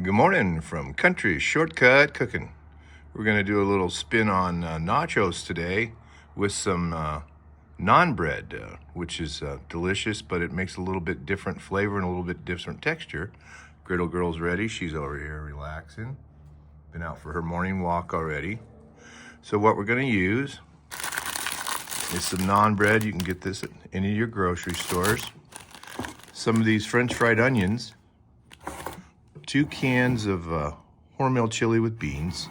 Good morning from Country Shortcut Cooking. We're going to do a little spin on nachos today with some naan bread, which is delicious, but it makes a little bit different flavor and a little bit different texture. Griddle Girl's ready. She's over here relaxing. Been out for her morning walk already. So what we're going to use is some naan bread. You can get this at any of your grocery stores. Some of these French fried onions, 2 cans of Hormel chili with beans,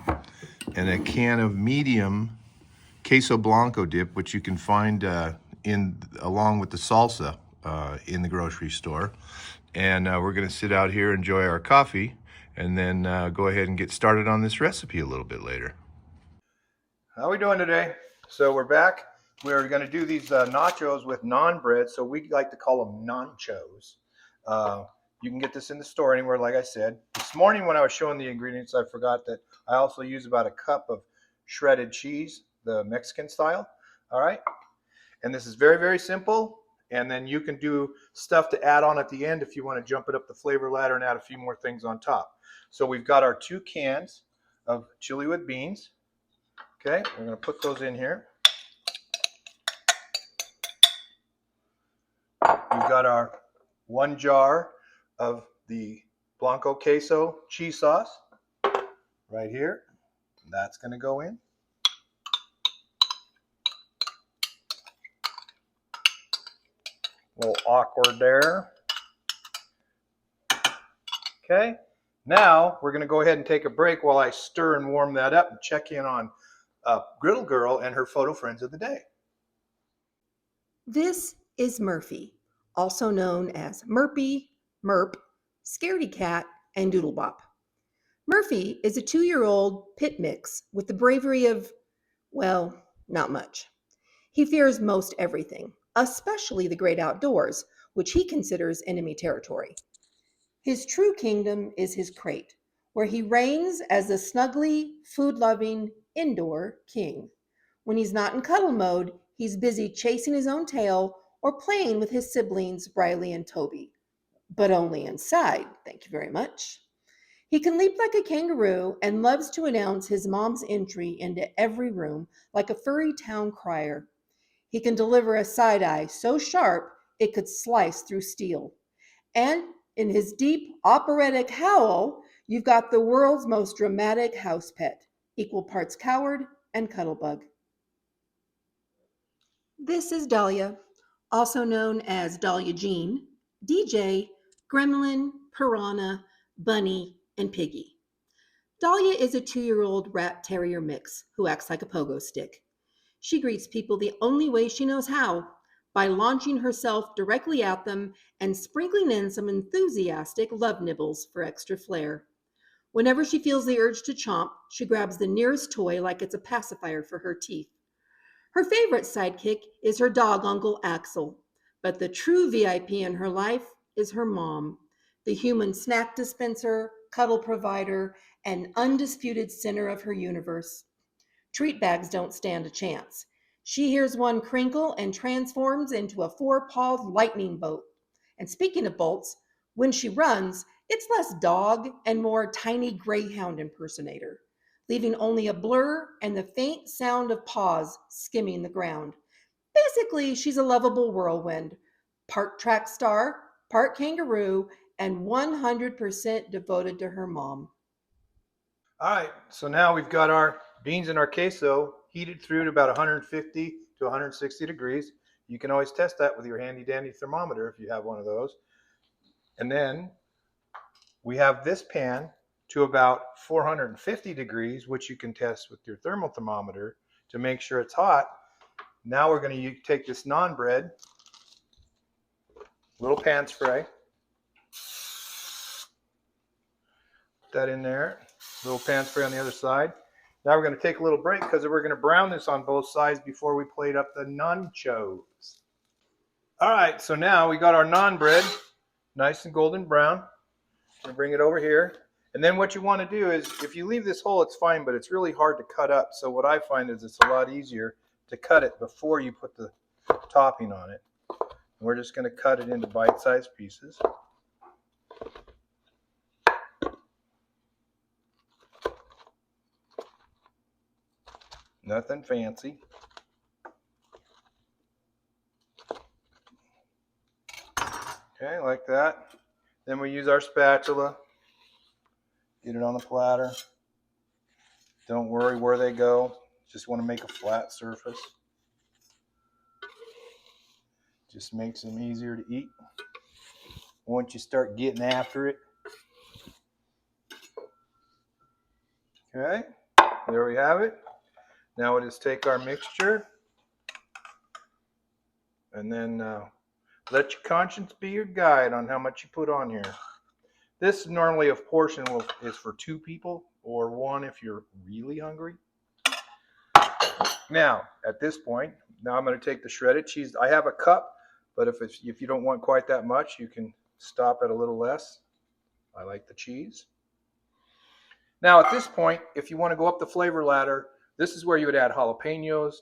and a can of medium queso blanco dip, which you can find along with the salsa in the grocery store. And we're going to sit out here, enjoy our coffee, and then go ahead and get started on this recipe a little bit later. How are we doing today? So we're back. We're going to do these nachos with naan bread, so we like to call them naanchos. You can get this in the store anywhere, like I said. This morning when I was showing the ingredients, I forgot that I also use about a cup of shredded cheese, the Mexican style. All right. And this is very, very simple. And then you can do stuff to add on at the end if you want to jump it up the flavor ladder and add a few more things on top. So we've got our 2 cans of chili with beans. Okay, we're going to put those in here. We've got our 1 jar of the Blanco queso cheese sauce right here. That's going to go in. A little awkward there. Okay, now we're going to go ahead and take a break while I stir and warm that up and check in on Griddle Girl and her photo friends of the day. This is Murphy, also known as Murpy, Merp, Scaredy Cat, and Doodlebop. Murphy is a 2-year-old pit mix with the bravery of, well, not much. He fears most everything, especially the great outdoors, which he considers enemy territory. His true kingdom is his crate, where he reigns as a snuggly, food-loving, indoor king. When he's not in cuddle mode, he's busy chasing his own tail or playing with his siblings, Briley and Toby. But only inside, thank you very much. He can leap like a kangaroo and loves to announce his mom's entry into every room like a furry town crier. He can deliver a side eye so sharp it could slice through steel. And in his deep operatic howl, you've got the world's most dramatic house pet, equal parts coward and cuddlebug. This is Dahlia, also known as Dahlia Jean, DJ, Gremlin, Piranha, Bunny, and Piggy. Dahlia is a 2-year-old rat terrier mix who acts like a pogo stick. She greets people the only way she knows how, by launching herself directly at them and sprinkling in some enthusiastic love nibbles for extra flair. Whenever she feels the urge to chomp, she grabs the nearest toy like it's a pacifier for her teeth. Her favorite sidekick is her dog Uncle Axel, but the true VIP in her life is her mom, the human snack dispenser, cuddle provider, and undisputed center of her universe. Treat bags don't stand a chance. She hears one crinkle and transforms into a 4-pawed lightning bolt. And speaking of bolts, when she runs, it's less dog and more tiny greyhound impersonator, leaving only a blur and the faint sound of paws skimming the ground. Basically, she's a lovable whirlwind, part track star, part kangaroo, and 100% devoted to her mom. All right, so now we've got our beans and our queso heated through to about 150 to 160 degrees. You can always test that with your handy dandy thermometer if you have one of those. And then we have this pan to about 450 degrees, which you can test with your thermal thermometer to make sure it's hot. Now we're going to take this naan bread, little pan spray, put that in there, little pan spray on the other side. Now we're going to take a little break because we're going to brown this on both sides before we plate up the naanchos. All right, so now we got our naan bread nice and golden brown. I'm going to bring it over here. And then what you want to do is, if you leave this whole, it's fine, but it's really hard to cut up. So what I find is it's a lot easier to cut it before you put the topping on it. And we're just going to cut it into bite-sized pieces. Nothing fancy. Okay, like that. Then we use our spatula. Get it on the platter. Don't worry where they go. Just want to make a flat surface. Just makes them easier to eat. Once you start getting after it. Okay, there we have it. Now we'll just take our mixture and then let your conscience be your guide on how much you put on here. This normally a portion is for 2 people or 1 if you're really hungry. Now, at this point, now I'm going to take the shredded cheese. I have a cup, but if you don't want quite that much, you can stop at a little less. I like the cheese. Now, at this point, if you want to go up the flavor ladder, this is where you would add jalapenos,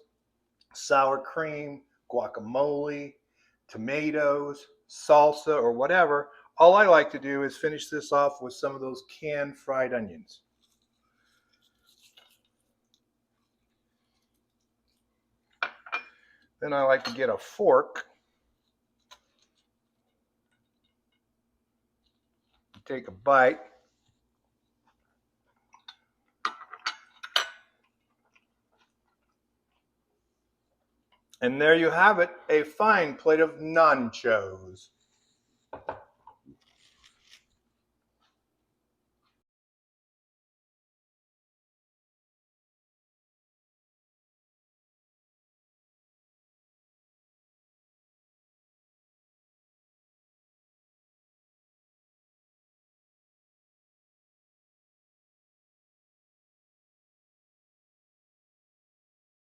sour cream, guacamole, tomatoes, salsa, or whatever. All I like to do is finish this off with some of those canned fried onions. Then I like to get a fork. Take a bite. And there you have it, a fine plate of Naanchos.